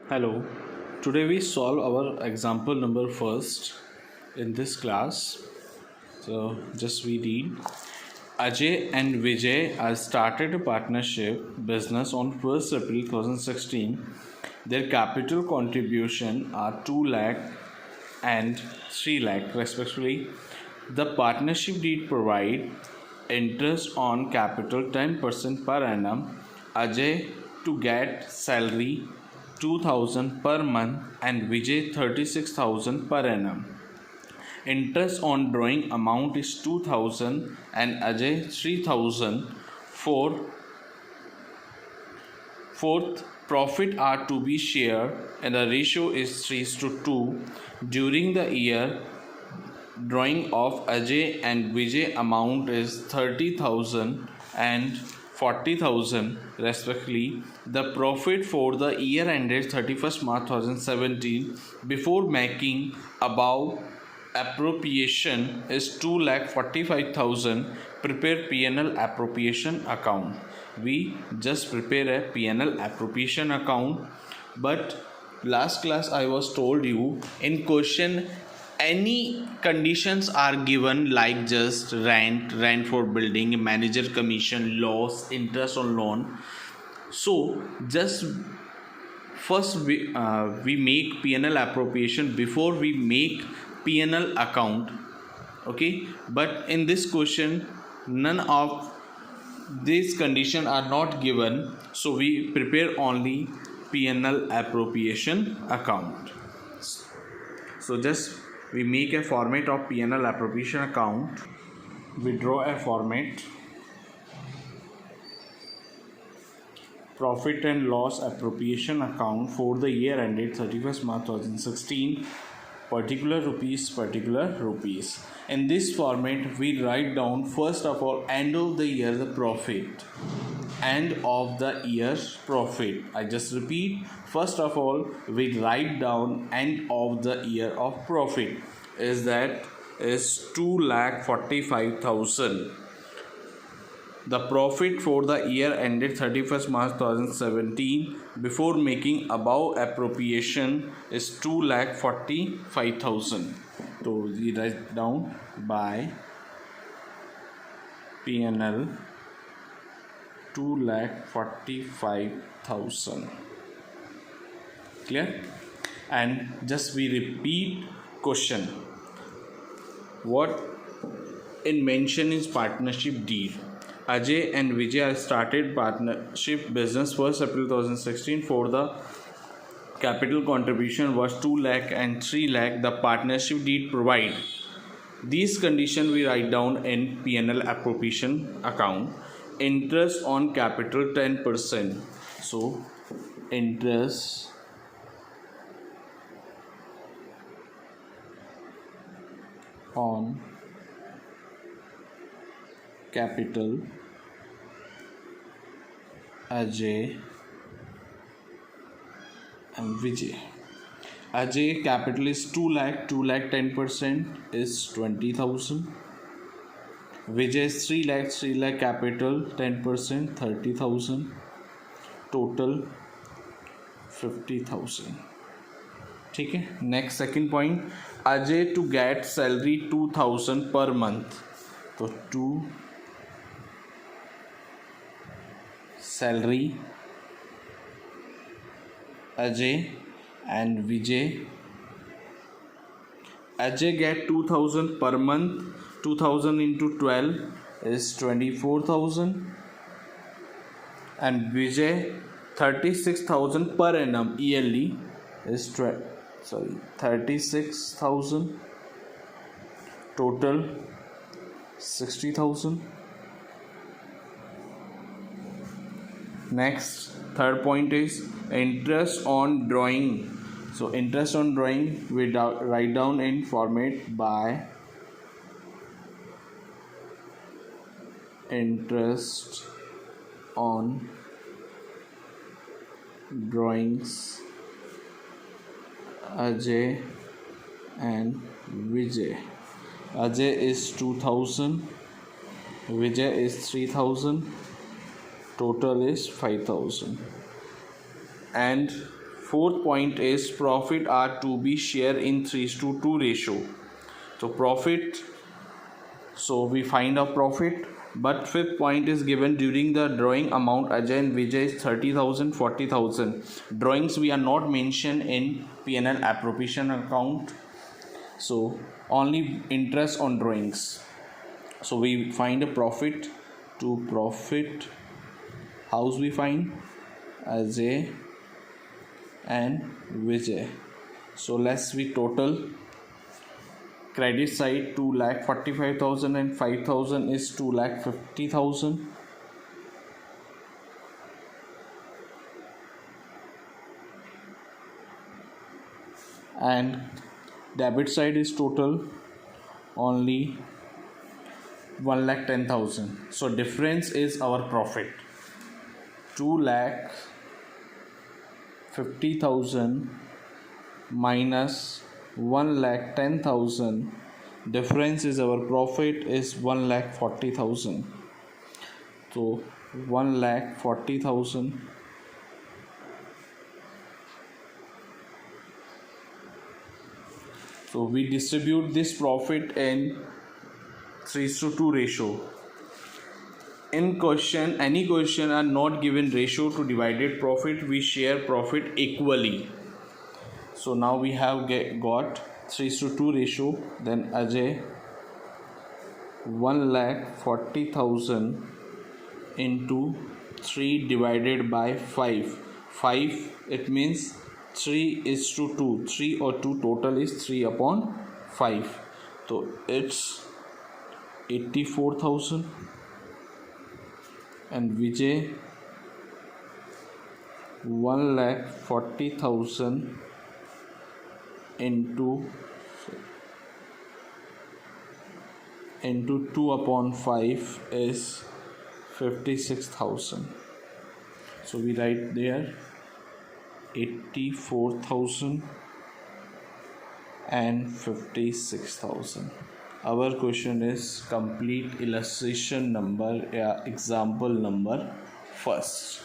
Hello, today we solve our example number first in this class. So just we read. Ajay and Vijay are started a partnership business on 1st April 2016. Their capital contribution are 2 lakh and 3 lakh respectively. The partnership deed provide interest on capital 10% per annum. Ajay to get salary 2000 per month and Vijay 36,000 per annum. Interest on drawing amount is 2000 and Ajay 3000. For fourth, profit are to be shared and the ratio is 3:2. During the year, drawing of Ajay and Vijay amount is 30,000 and 40,000 respectively. The profit for the year ended 31st March 2017 before making above appropriation is 2,45,000. Prepare P&L appropriation account. We just prepare a P&L appropriation account, but last class I was told you in question any conditions are given like just rent for building, manager commission, loss, interest on loan. So just first we make P&L appropriation before we make P&L account. Okay, but in this question none of these conditions are not given, so we prepare only P&L appropriation account. So just we make a format of P&L appropriation account. We draw a format. Profit and loss appropriation account for the year ended 31st March 2016. Particular rupees. In this format, we write down first of all end of the year the profit. End of the year's profit. I just repeat. First of all, we write down end of the year of profit. Is 2,45,000. The profit for the year ended 31st March 2017 before making above appropriation is 2,45,000. So we write down by P&L 2,45,000. Clear? And just we repeat question. What in mention is partnership deed. Ajay and Vijay started partnership business 1st April 2016. For the capital contribution was 2 lakh and 3 lakh. The partnership deed provide. These conditions we write down in P&L appropriation account. Interest on capital 10%. So interest on capital Ajay and Vijay. Ajay capital is 2 lakh, 10% is 20,000. Vijay is 3 lakh capital 10% 30,000. Total 50,000. ठीक है. Next second point, Ajay to get salary 2,000 per month. तो 2 salary Ajay and Vijay. Ajay get 2,000 per month. 2,000 into 12 is 24,000 and Vijay 36,000 per annum yearly is 36,000. Total 60,000. Next, third point is interest on drawing. So interest on drawing we write down in format by interest on drawings Ajay and Vijay. Ajay is 2,000, Vijay is 3,000, total is 5,000. And Fourth point is profit are to be shared in 3:2 ratio. So profit, so we find a profit. But fifth point is given during the drawing amount Ajay and Vijay is 30,000, 40,000. Drawings we are not mentioned in P&L appropriation account. So only interest on drawings. So we find a profit. To profit, house we find Ajay and Vijay. So let's we total. Credit side 2,45,000 and 5,000 is 2,50,000. And debit side is total only 1,10,000. So difference is our profit. 2,50,000 minus 1,10,000. Difference is our profit is 1,40,000. So 1,40,000 so we distribute this profit in 3:2 ratio. In question, any question are not given ratio to divided profit, we share profit equally. So now we have got 3:2 ratio. Then Ajay 1,40,000 into 3 divided by 5. 5 it means 3:2. 3 or 2 total is 3 upon 5. So it's 84,000. And Vijay 1,40,000 into 2 upon 5 is 56,000. So we write there 84,000 and 56,000. Our question is complete illustration number, example number first.